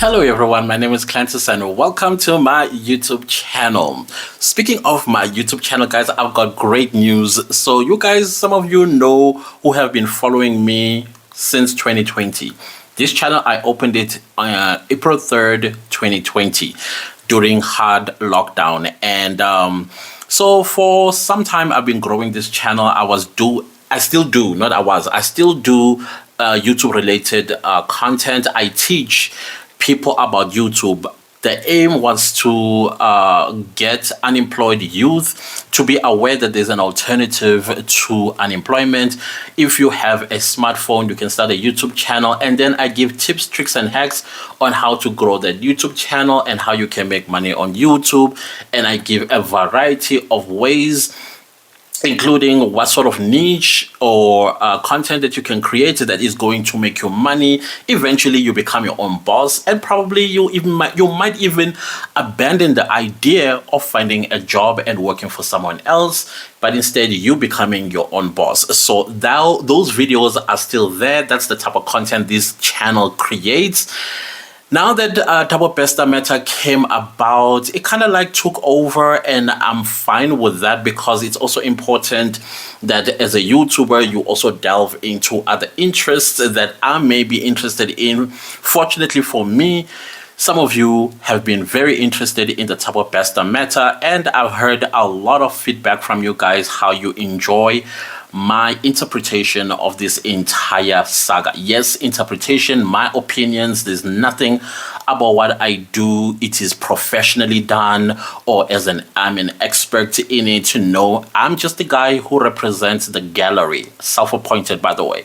Hello everyone, my name is Clantis and welcome to my YouTube channel. Speaking of my YouTube channel, guys, I've got great news. So you guys, some of you know who have been following me since 2020. This channel, I opened it on April 3rd, 2020 during hard lockdown. And so for some time, I've been growing this channel. I still do YouTube related content. I teach people about YouTube. The aim was to get unemployed youth to be aware that there's an alternative to unemployment. If you have a smartphone, you can start a YouTube channel, and then I give tips, tricks, and hacks on how to grow that YouTube channel and how you can make money on YouTube. And I give a variety of ways, including what sort of niche or content that you can create that is going to make you money. Eventually, you become your own boss, and probably you might even abandon the idea of finding a job and working for someone else, but instead you becoming your own boss. So now those videos are still there. That's the type of content this channel creates. Now that Double Besta matter came about, it kind of like took over, and I'm fine with that because it's also important that as a YouTuber, you also delve into other interests that I may be interested in. Fortunately for me, some of you have been very interested in the Double Besta matter, and I've heard a lot of feedback from you guys how you enjoy my interpretation of this entire saga. Yes, interpretation, my opinions. There's nothing about what I do. It is professionally done, or I'm an expert in it. No, I'm just the guy who represents the gallery. Self-appointed, by the way.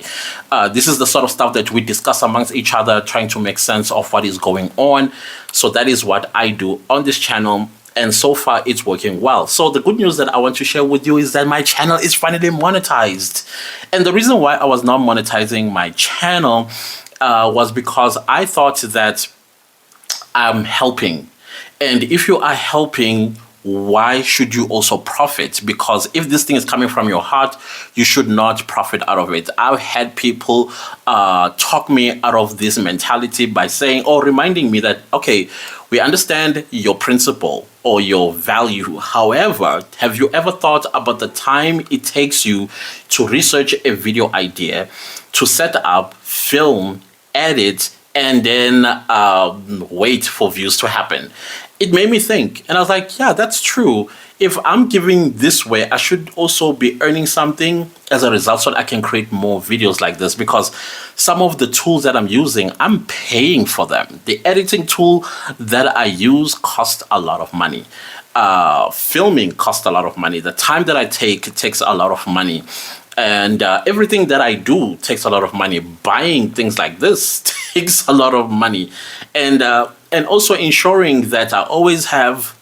This is the sort of stuff that we discuss amongst each other, trying to make sense of what is going on. So that is what I do on this channel. And so far, it's working well. So the good news that I want to share with you is that my channel is finally monetized. And the reason why I was not monetizing my channel was because I thought that I'm helping. And if you are helping, why should you also profit? Because if this thing is coming from your heart, you should not profit out of it. I've had people talk me out of this mentality by saying, or reminding me that, okay, we understand your principle or your value. However, have you ever thought about the time it takes you to research a video idea, to set up, film, edit, and then wait for views to happen? It made me think, and I was like, yeah, that's true. If I'm giving this way, I should also be earning something as a result so that I can create more videos like this, because some of the tools that I'm using, I'm paying for them. The editing tool that I use costs a lot of money. Filming costs a lot of money. The time that I take takes a lot of money. And everything that I do takes a lot of money. Buying things like this takes a lot of money. And also ensuring that I always have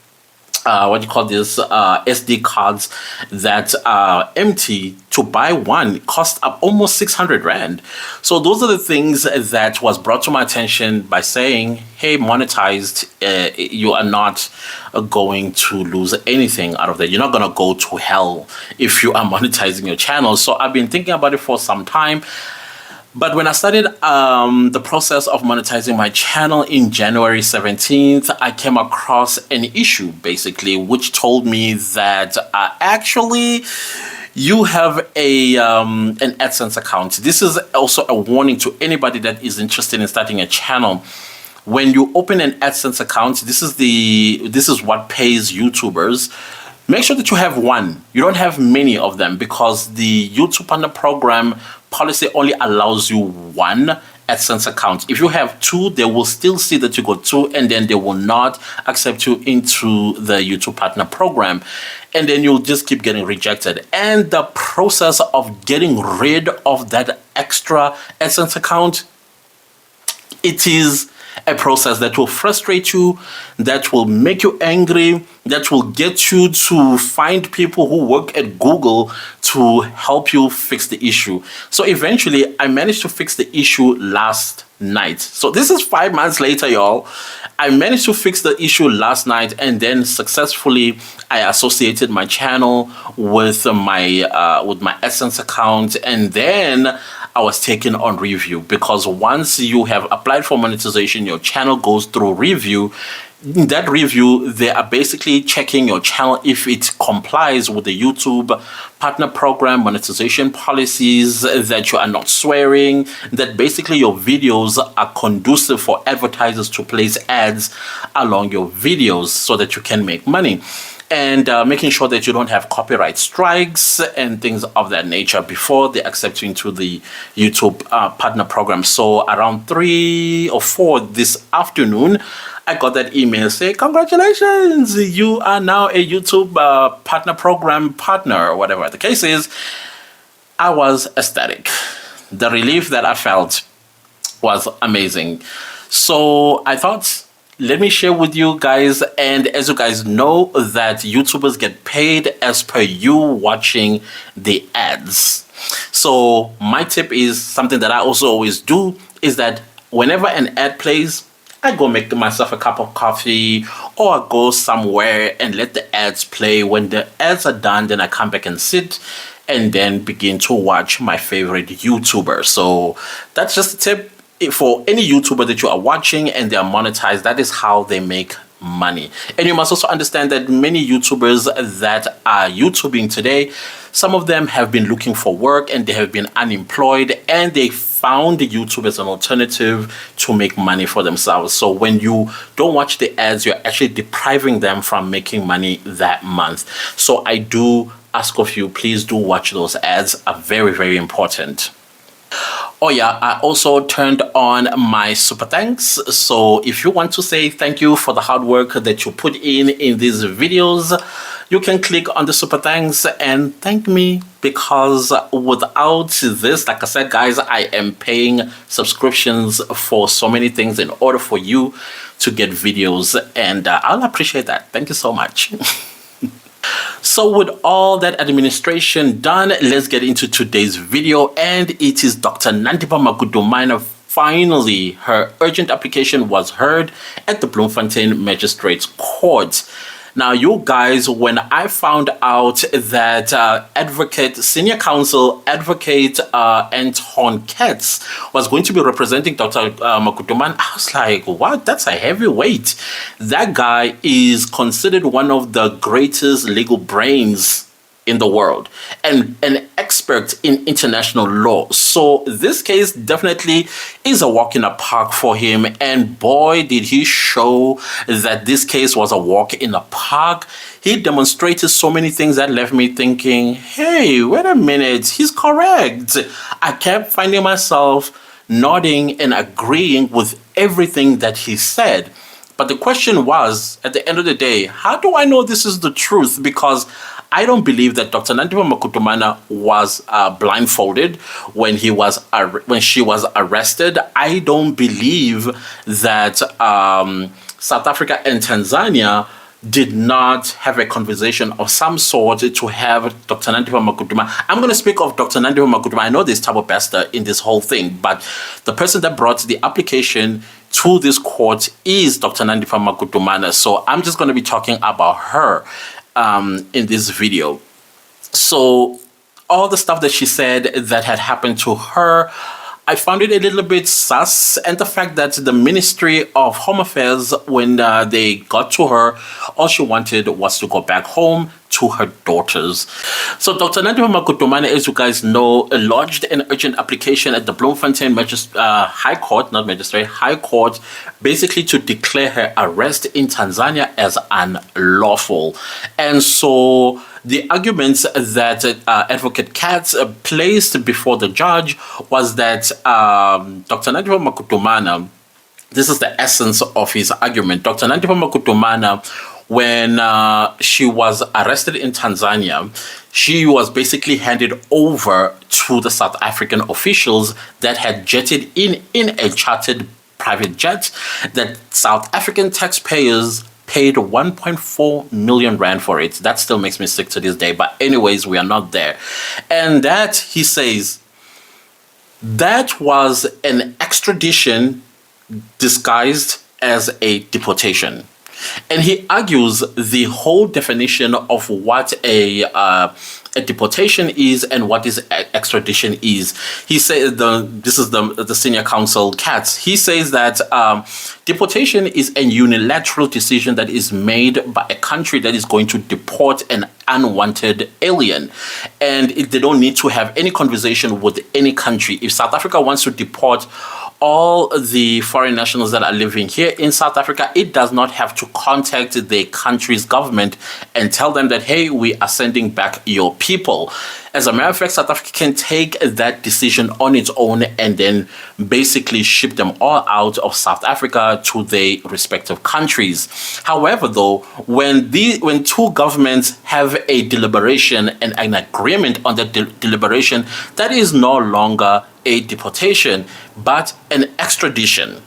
SD cards that are empty. To buy one cost up almost 600 Rand. So those are the things that was brought to my attention by saying, hey, monetized, you are not going to lose anything out of that. You're not going to go to hell if you are monetizing your channel. So I've been thinking about it for some time. But when I started the process of monetizing my channel in January 17th, I came across an issue, basically, which told me that actually you have an AdSense account. This is also a warning to anybody that is interested in starting a channel. When you open an AdSense account, this is what pays YouTubers. Make sure that you have one. You don't have many of them, because the YouTube Partner Program policy only allows you one AdSense account. If you have two, they will still see that you got two, and then they will not accept you into the YouTube Partner Program. And then you'll just keep getting rejected. And the process of getting rid of that extra AdSense account, it is a process that will frustrate you, that will make you angry, that will get you to find people who work at Google to help you fix the issue. So eventually, I managed to fix the issue last night. So this is 5 months later, y'all. I managed to fix the issue last night, and then successfully I associated my channel with my AdSense account, and then I was taken on review, because once you have applied for monetization, your channel goes through review. In that review, they are basically checking your channel if it complies with the YouTube partner program monetization policies, that you are not swearing, that basically your videos are conducive for advertisers to place ads along your videos so that you can make money. And making sure that you don't have copyright strikes and things of that nature before they accept you into the YouTube partner program. So around 3 or 4 this afternoon, I got that email saying, congratulations, you are now a YouTube partner program partner, or whatever the case is. I was ecstatic. The relief that I felt was amazing. So I thought, let me share with you guys. And as you guys know, that YouTubers get paid as per you watching the ads. So my tip is something that I also always do, is that whenever an ad plays, I go make myself a cup of coffee, or I go somewhere and let the ads play. When the ads are done, then I come back and sit and then begin to watch my favorite YouTuber. So that's just a tip for any YouTuber that you are watching and they are monetized. That is how they make money. And you must also understand that many YouTubers that are YouTubing today, some of them have been looking for work and they have been unemployed, and they found YouTube as an alternative to make money for themselves. So when you don't watch the ads, you're actually depriving them from making money that month. So I do ask of you, please do watch those ads. Are very, very important. Oh yeah, I also turned on my super thanks. So if you want to say thank you for the hard work that you put in these videos, you can click on the super thanks and thank me, because without this, like I said, guys, I am paying subscriptions for so many things in order for you to get videos, and I'll appreciate that. Thank you so much. So with all that administration done, let's get into today's video, and it is Dr. Nandipha Magudumana. Finally, her urgent application was heard at the Bloemfontein Magistrates Court. Now, you guys, when I found out that Senior Counsel Advocate Anton Katz was going to be representing Dr. Magudumana, I was like, what? That's a heavy weight. That guy is considered one of the greatest legal brains in the world and an expert in international law. So this case definitely is a walk in the park for him, and boy did he show that this case was a walk in the park. He demonstrated so many things that left me thinking, hey, wait a minute, he's correct. I kept finding myself nodding and agreeing with everything that he said. But the question was, at the end of the day, how do I know this is the truth? Because I don't believe that Dr. Nandipha Magudumana was blindfolded when she was arrested. I don't believe that South Africa and Tanzania did not have a conversation of some sort to have Dr. Nandipha Magudumana. I'm going to speak of Dr. Nandipha Magudumana. I know there's Thabo Bester in this whole thing, but the person that brought the application to this court is Dr. Nandipha Magudumana. So I'm just going to be talking about her in this video. So all the stuff that she said that had happened to her, I found it a little bit sus, and the fact that the Ministry of Home Affairs, when they got to her, all she wanted was to go back home to her daughters. So Dr. Nandipha Magudumana, as you guys know, lodged an urgent application at the Bloemfontein High Court, not Magistrate, High Court, basically to declare her arrest in Tanzania as unlawful. And so the arguments that Advocate Katz placed before the judge was that Dr. Nandipha Magudumana, this is the essence of his argument. Dr. Nandipha Magudumana, when she was arrested in Tanzania, she was basically handed over to the South African officials that had jetted in a chartered private jet that South African taxpayers paid 1.4 million rand for it. That still makes me sick to this day. But anyways, we are not there. And that, he says, that was an extradition disguised as a deportation. And he argues the whole definition of what a a deportation is and what is extradition is. He says this is the senior counsel Katz. He says that deportation is a unilateral decision that is made by a country that is going to deport an unwanted alien, and they don't need to have any conversation with any country. If South Africa wants to deport all the foreign nationals that are living here in South Africa, it does not have to contact their country's government and tell them that, hey, we are sending back your people. As a matter of fact, South Africa can take that decision on its own and then basically ship them all out of South Africa to their respective countries. However, though, when two governments have a deliberation and an agreement on that deliberation, that is no longer a deportation, but an extradition.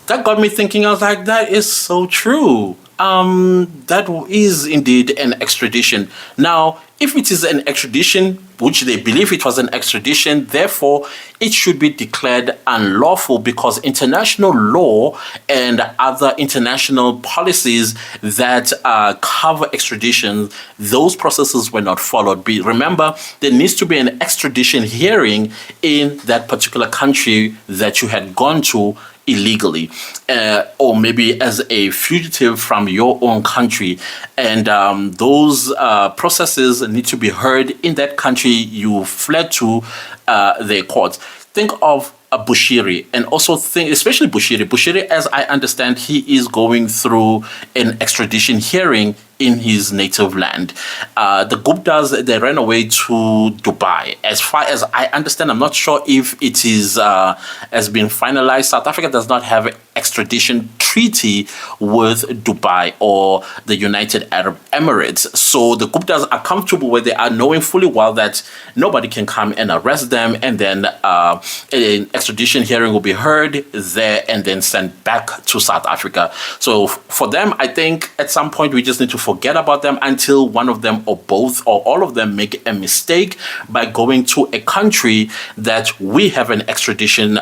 That got me thinking. I was like, that is so true. That is indeed an extradition. Now, if it is an extradition, which they believe it was an extradition, therefore it should be declared unlawful because international law and other international policies that cover extradition, those processes were not followed. Remember, there needs to be an extradition hearing in that particular country that you had gone to illegally, or maybe as a fugitive from your own country. And those processes need to be heard in that country you fled to, their courts. Think of Bushiri, and also think, especially Bushiri. Bushiri, as I understand, he is going through an extradition hearing in his native land. The Guptas, they ran away to Dubai. As far as I understand, I'm not sure if it is has been finalized. South Africa does not have an extradition treaty with Dubai or the United Arab Emirates. So the Guptas are comfortable where they are, knowing fully well that nobody can come and arrest them, and then an extradition hearing will be heard there and then sent back to South Africa. So for them, I think at some point we just need to forget about them until one of them or both or all of them make a mistake by going to a country that we have an extradition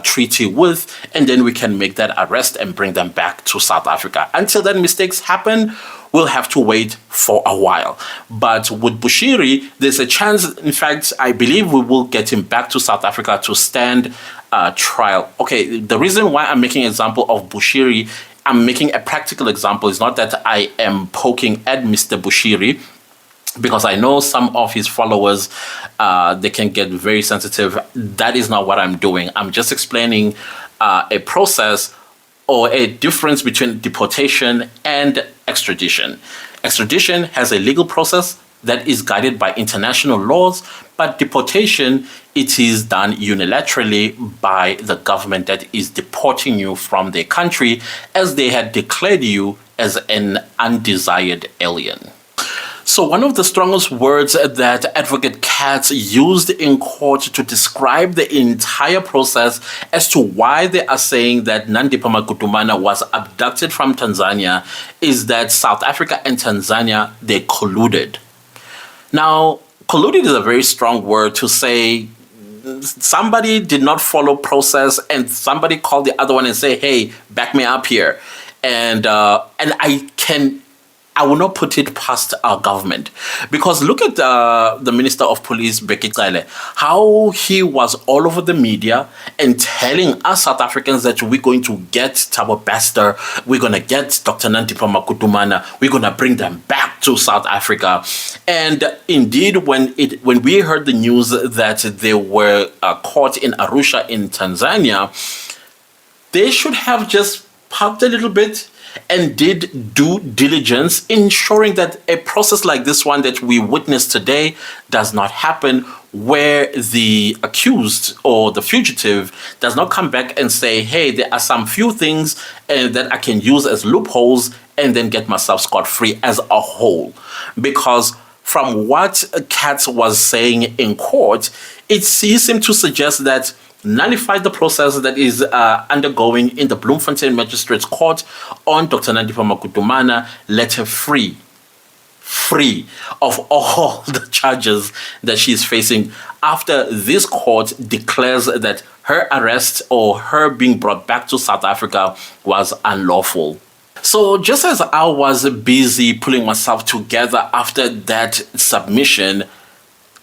treaty with, and then we can make that arrest and bring them back to South Africa. Until then mistakes happen, we'll have to wait for a while. But with Bushiri, there's a chance, in fact, I believe we will get him back to South Africa to stand trial. Okay, the reason why I'm making an example of Bushiri, I'm making a practical example. It's not that I am poking at Mr. Bushiri, because I know some of his followers, they can get very sensitive. That is not what I'm doing. I'm just explaining a process or a difference between deportation and extradition. Extradition has a legal process that is guided by international laws, but deportation, it is done unilaterally by the government that is deporting you from their country as they had declared you as an undesired alien. So one of the strongest words that Advocate Katz used in court to describe the entire process as to why they are saying that Nandipha Magudumana was abducted from Tanzania is that South Africa and Tanzania, they colluded. Now, colluded is a very strong word to say somebody did not follow process and somebody called the other one and say, hey, back me up here. And I will not put it past our government, because look at the Minister of Police, Bheki Cele, how he was all over the media and telling us South Africans that we're going to get Thabo Bester, we're going to get Dr. Nandipha Magudumana, we're going to bring them back to South Africa. And indeed, when we heard the news that they were caught in Arusha in Tanzania, they should have just parked a little bit and did due diligence, ensuring that a process like this one that we witnessed today does not happen, where the accused or the fugitive does not come back and say, hey, there are some few things that I can use as loopholes and then get myself scot-free as a whole. Because from what Katz was saying in court, he seemed to suggest that nullified the process that is undergoing in the Bloemfontein Magistrates Court on Dr. Nandipha Magudumana, let her free of all the charges that she is facing after this court declares that her arrest or her being brought back to South Africa was unlawful. So just as I was busy pulling myself together after that submission,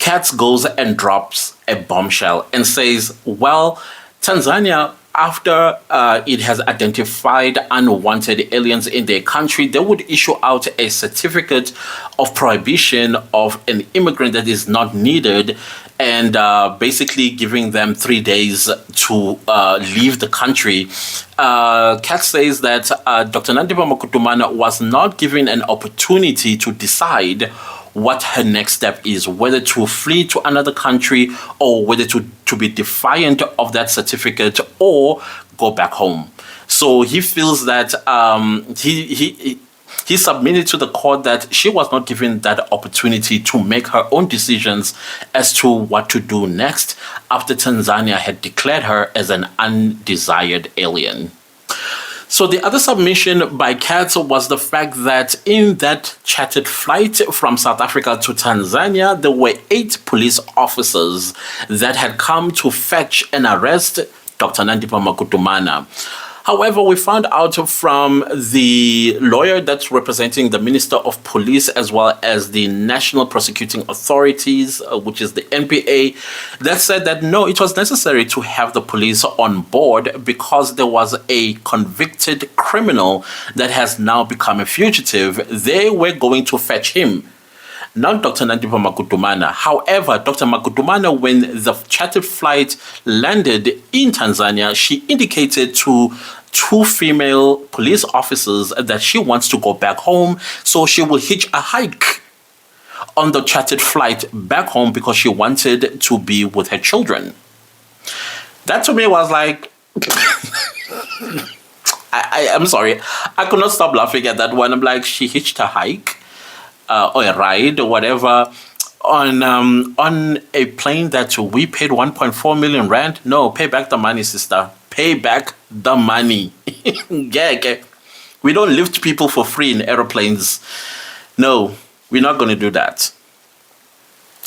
Katz goes and drops a bombshell and says, well, Tanzania, after it has identified unwanted aliens in their country, they would issue out a certificate of prohibition of an immigrant that is not needed, and basically giving them 3 days to leave the country. Katz says that Dr. Nandipha Magudumana was not given an opportunity to decide what her next step is, whether to flee to another country or whether to be defiant of that certificate or go back home. So he feels that he submitted to the court that she was not given that opportunity to make her own decisions as to what to do next after Tanzania had declared her as an undesired alien. So the other submission by Katz was the fact that in that chartered flight from South Africa to Tanzania, there were 8 police officers that had come to fetch and arrest Dr. Nandipha Magudumana. However, we found out from the lawyer that's representing the Minister of Police as well as the National Prosecuting Authorities, which is the NPA, that said that no, it was necessary to have the police on board because there was a convicted criminal that has now become a fugitive. They were going to fetch him, not Dr. Nandipha Magudumana. However, Dr. Magudumana, when the chartered flight landed in Tanzania, she indicated to 2 female police officers that she wants to go back home, so she will hitch a hike on the chartered flight back home because she wanted to be with her children. That to me was like, I'm sorry, I could not stop laughing at that one. I'm like, she hitched a hike or a ride or whatever on a plane that we paid 1.4 million rand. No, pay back the money, sister. Pay back the money. Yeah, okay. We don't lift people for free in aeroplanes. No, we're not going to do that.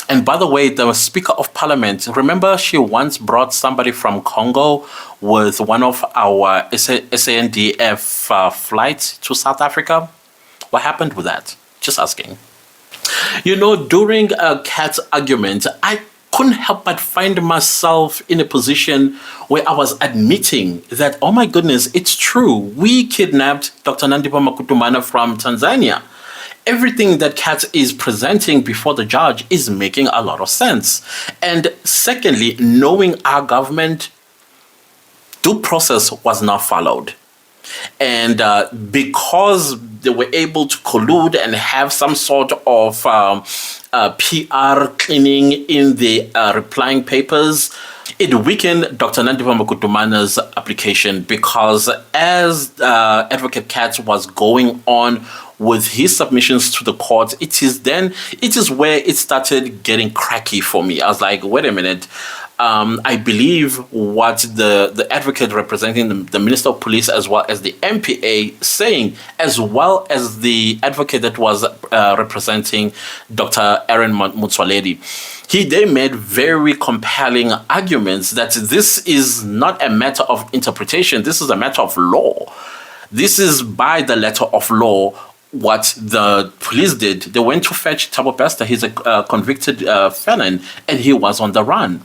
And by the way, the Speaker of Parliament, remember she once brought somebody from Congo with one of our Sndf flights to South Africa? What happened with that? Just asking. You know, during a Katz argument, I couldn't help but find myself in a position where I was admitting that, oh my goodness, it's true. We kidnapped Dr. Nandipha Magudumana from Tanzania. Everything that Katz is presenting before the judge is making a lot of sense. And secondly, knowing our government, due process was not followed. And because they were able to collude and have some sort of PR cleaning in the replying papers, it weakened Dr. Nandipha Magudumana's application because as Advocate Katz was going on with his submissions to the court, it is where it started getting cracky for me. I was like, wait a minute. I believe what the advocate representing the Minister of Police as well as the MPA saying, as well as the advocate that was representing Dr. Aaron Motsoaledi, they made very compelling arguments that this is not a matter of interpretation. This is a matter of law. This is by the letter of law what the police did. They went to fetch Thabo Bester. He's a convicted felon, and he was on the run.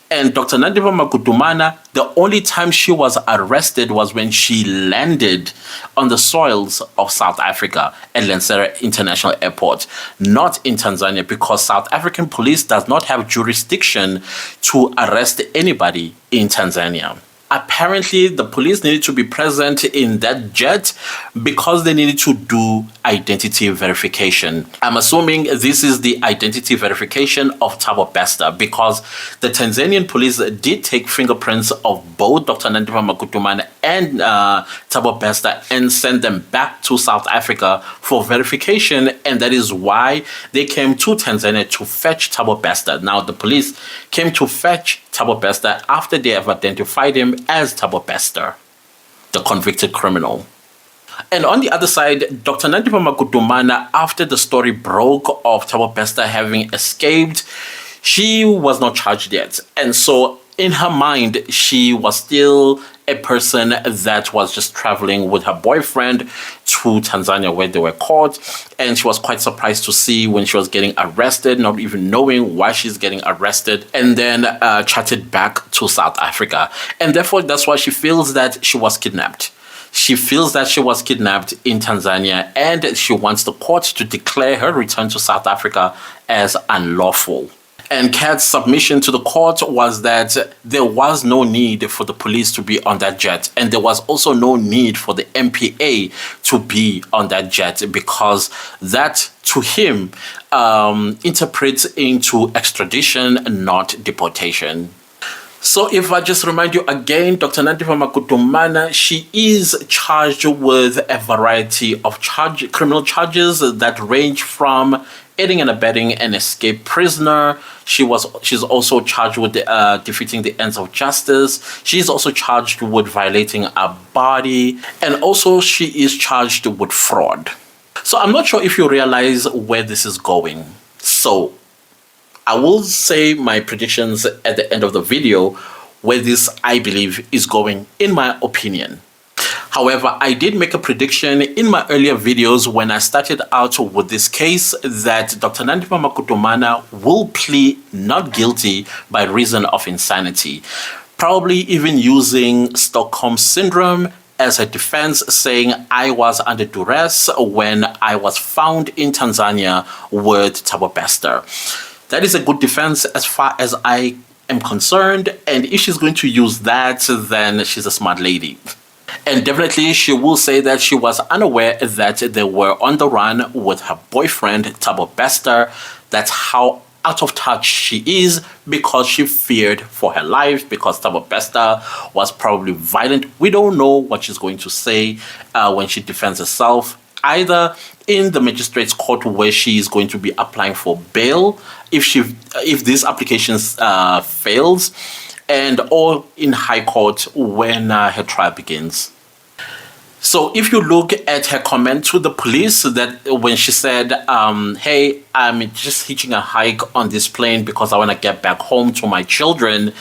And Dr. Nandipha Magudumana, the only time she was arrested was when she landed on the soils of South Africa at Lansera International Airport, not in Tanzania, because South African police does not have jurisdiction to arrest anybody in Tanzania. Apparently, the police needed to be present in that jet because they needed to do identity verification. I'm assuming this is the identity verification of Thabo Bester because the Tanzanian police did take fingerprints of both Dr. Nandipha Magudumana and Thabo Bester and send them back to South Africa for verification, and that is why they came to Tanzania to fetch Thabo Bester. Now, the police came to fetch Thabo Bester after they have identified him as Thabo Bester, the convicted criminal. And on the other side, Dr. Nandipha Magudumana, after the story broke of Thabo Bester having escaped, she was not charged yet. And so in her mind, she was still a person that was just traveling with her boyfriend to Tanzania where they were caught, and she was quite surprised to see when she was getting arrested, not even knowing why she's getting arrested, and then chatted back to South Africa. And therefore, that's why she feels that she was kidnapped. She feels that she was kidnapped in Tanzania, and she wants the court to declare her return to South Africa as unlawful. And Katz's submission to the court was that there was no need for the police to be on that jet. And there was also no need for the MPA to be on that jet, because that, to him, interprets into extradition, not deportation. So if I just remind you again, Dr. Nandipha Magudumana, she is charged with a variety of criminal charges that range from aiding and abetting an escaped prisoner. She's also charged with defeating the ends of justice. She's also charged with violating a body, and also she is charged with fraud. So I'm not sure if you realize where this is going. So I will say my predictions at the end of the video where this, I believe, is going, in my opinion. However, I did make a prediction in my earlier videos when I started out with this case that Dr. Nandipha Magudumana will plead not guilty by reason of insanity, probably even using Stockholm Syndrome as a defense, saying I was under duress when I was found in Tanzania with Thabo Bester. That is a good defense as far as I am concerned, and if she's going to use that, then she's a smart lady. And definitely she will say that she was unaware that they were on the run with her boyfriend, Thabo Bester. That's how out of touch she is, because she feared for her life, because Thabo Bester was probably violent. We don't know what she's going to say when she defends herself, either in the magistrate's court where she is going to be applying for bail if this application fails, and or in High Court when her trial begins. So if you look at her comment to the police, that when she said, hey, I'm just hitching a hike on this plane because I want to get back home to my children,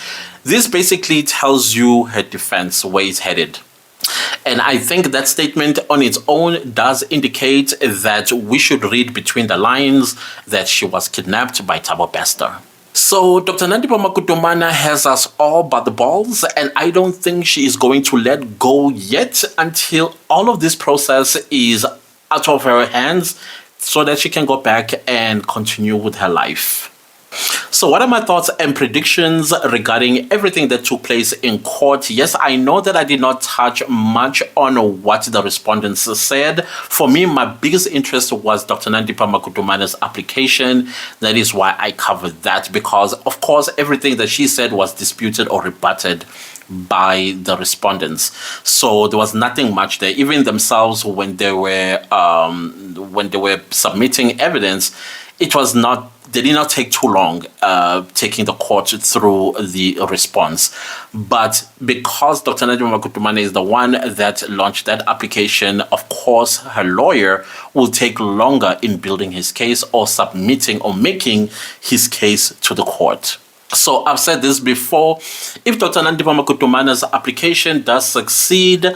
this basically tells you her defense, where it's headed. And I think that statement on its own does indicate that we should read between the lines that she was kidnapped by Thabo Bester. So Dr. Nandipha Magudumana has us all but the balls, and I don't think she is going to let go yet until all of this process is out of her hands, so that she can go back and continue with her life. So what are my thoughts and predictions regarding everything that took place in court? Yes, I know that I did not touch much on what the respondents said. For me, my biggest interest was Dr. Nandipha Magudumana's application. That is why I covered that, because of course everything that she said was disputed or rebutted by the respondents. So there was nothing much there. Even themselves, when they were submitting evidence, it was not, they did not take too long taking the court through the response. But because Dr. Nandipha Magudumana is the one that launched that application, of course, her lawyer will take longer in building his case or submitting or making his case to the court. So I've said this before, if Dr. Nandipha Magudumana's application does succeed,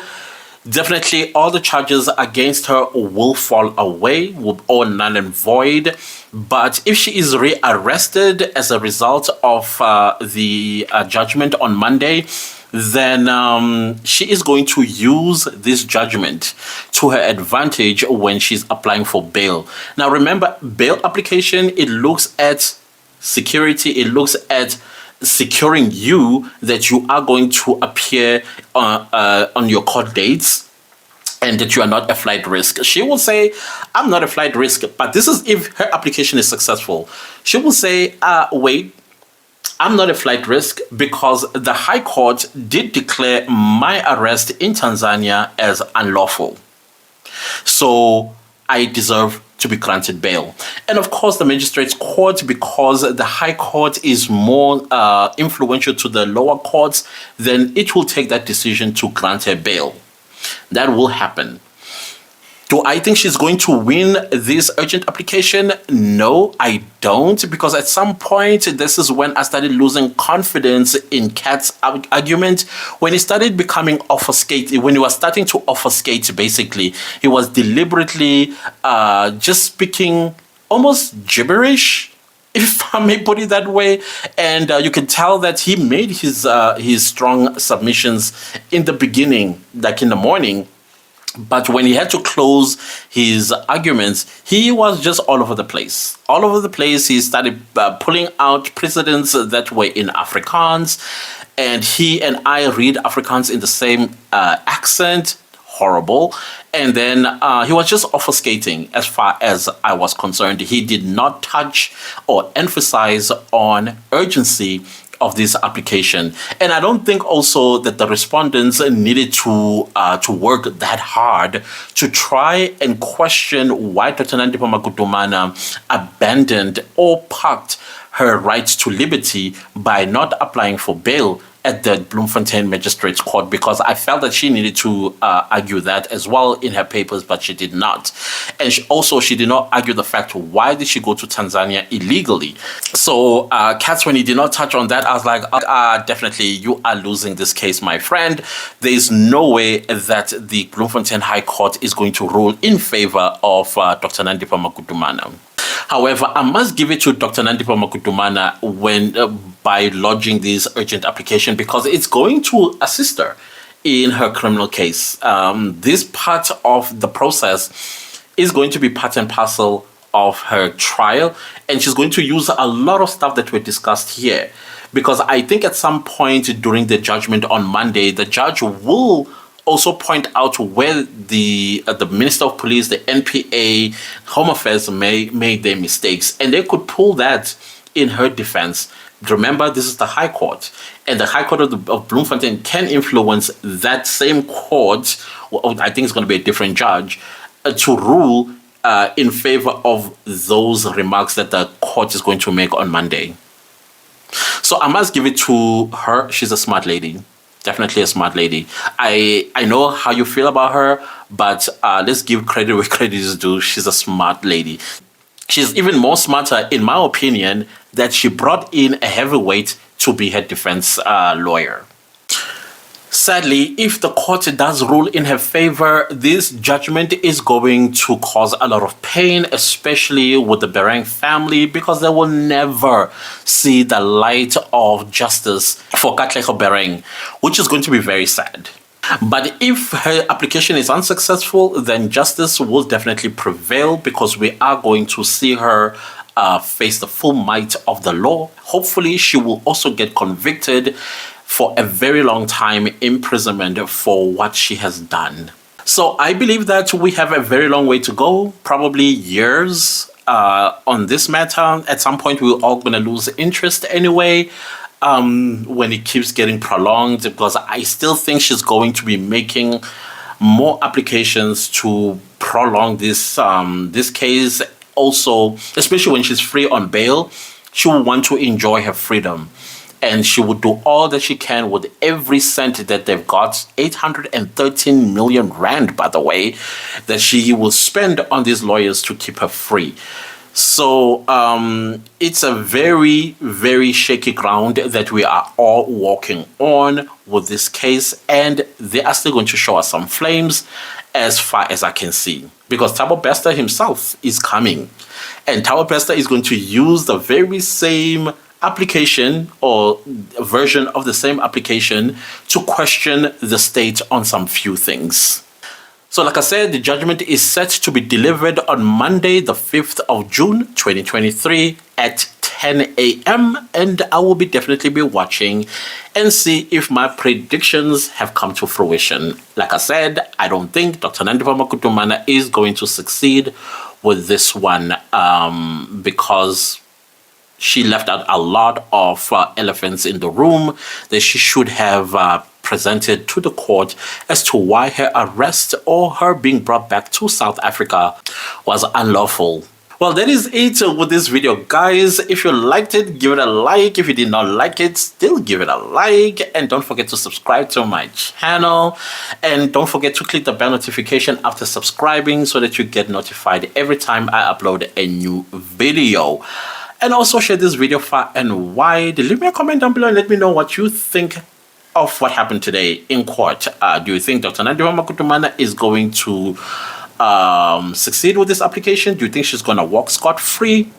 definitely all the charges against her will fall away, will all null and void. But if she is rearrested as a result of the judgment on Monday, then she is going to use this judgment to her advantage when she's applying for bail. Now remember, bail application, it looks at security, it looks at securing you that you are going to appear on your court dates and that you are not a flight risk. She will say, I'm not a flight risk, but this is if her application is successful. She will say, wait, I'm not a flight risk because the High Court did declare my arrest in Tanzania as unlawful. So I deserve to be granted bail. And of course, the magistrate's court, because the High Court is more influential to the lower courts, then it will take that decision to grant her bail. That will happen. Do I think she's going to win this urgent application? No, I don't, because at some point, this is when I started losing confidence in Katz's argument. When he started becoming offuscated, when he was starting to offuscate, basically, he was deliberately just speaking almost gibberish, if I may put it that way. And you can tell that he made his strong submissions in the beginning, like in the morning. But when he had to close his arguments, he was just all over the place. All over the place, he started pulling out precedents that were in Afrikaans. And he and I read Afrikaans in the same accent. Horrible. And then he was just obfuscating as far as I was concerned. He did not touch or emphasize on urgency of this application. And I don't think also that the respondents needed to work that hard to try and question why Dr. Nandipha Magudumana abandoned or parked her rights to liberty by not applying for bail at the Bloemfontein Magistrates Court, because I felt that she needed to argue that as well in her papers, but she did not. And she did not argue the fact, why did she go to Tanzania illegally? So Katz, when he did not touch on that, I was like, definitely you are losing this case, my friend. There is no way that the Bloemfontein High Court is going to rule in favor of Dr. Nandipha Magudumana. However, I must give it to Dr. Nandipha Magudumana by lodging this urgent application, because it's going to assist her in her criminal case. This part of the process is going to be part and parcel of her trial, and she's going to use a lot of stuff that we discussed here, because I think at some point during the judgment on Monday, the judge will also point out where the Minister of Police, the NPA, Home Affairs made their mistakes, and they could pull that in her defense. Remember, this is the High Court, and the High Court of Bloemfontein can influence that same court, I think it's going to be a different judge, to rule in favor of those remarks that the court is going to make on Monday. So I must give it to her. She's a smart lady. Definitely a smart lady. I know how you feel about her, but let's give credit where credit is due. She's a smart lady. She's even more smarter, in my opinion, that she brought in a heavyweight to be her defense lawyer. Sadly, if the court does rule in her favor, this judgment is going to cause a lot of pain, especially with the Bereng family, because they will never see the light of justice for Katlego Bereng, which is going to be very sad. But if her application is unsuccessful, then justice will definitely prevail, because we are going to see her face the full might of the law. Hopefully, she will also get convicted for a very long time imprisonment for what she has done. So I believe that we have a very long way to go, probably years on this matter. At some point, we're all going to lose interest anyway. When it keeps getting prolonged, because I still think she's going to be making more applications to prolong this this case. Also, especially when she's free on bail, she will want to enjoy her freedom, and she will do all that she can with every cent that they've got, 813 million rand, by the way, that she will spend on these lawyers to keep her free. So it's a very, very shaky ground that we are all walking on with this case, and they are still going to show us some flames as far as I can see, because Thabo Bester himself is coming, and Thabo Bester is going to use the very same application or version of the same application to question the state on some few things. So like I said, the judgment is set to be delivered on Monday, the 5th of June, 2023 at 10 a.m. And I will definitely be watching and see if my predictions have come to fruition. Like I said, I don't think Dr. Nandipha Magudumana is going to succeed with this one because she left out a lot of elephants in the room that she should have presented to the court as to why her arrest or her being brought back to South Africa was unlawful. Well, that is it with this video, guys. If you liked it, give it a like. If you did not like it, still give it a like. And don't forget to subscribe to my channel. And don't forget to click the bell notification after subscribing so that you get notified every time I upload a new video. And also share this video far and wide. Leave me a comment down below and let me know what you think of what happened today in court. Do you think Dr. Nandipha Magudumana is going to succeed with this application? Do you think she's going to walk scot-free?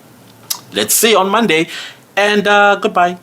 Let's see on Monday. And goodbye.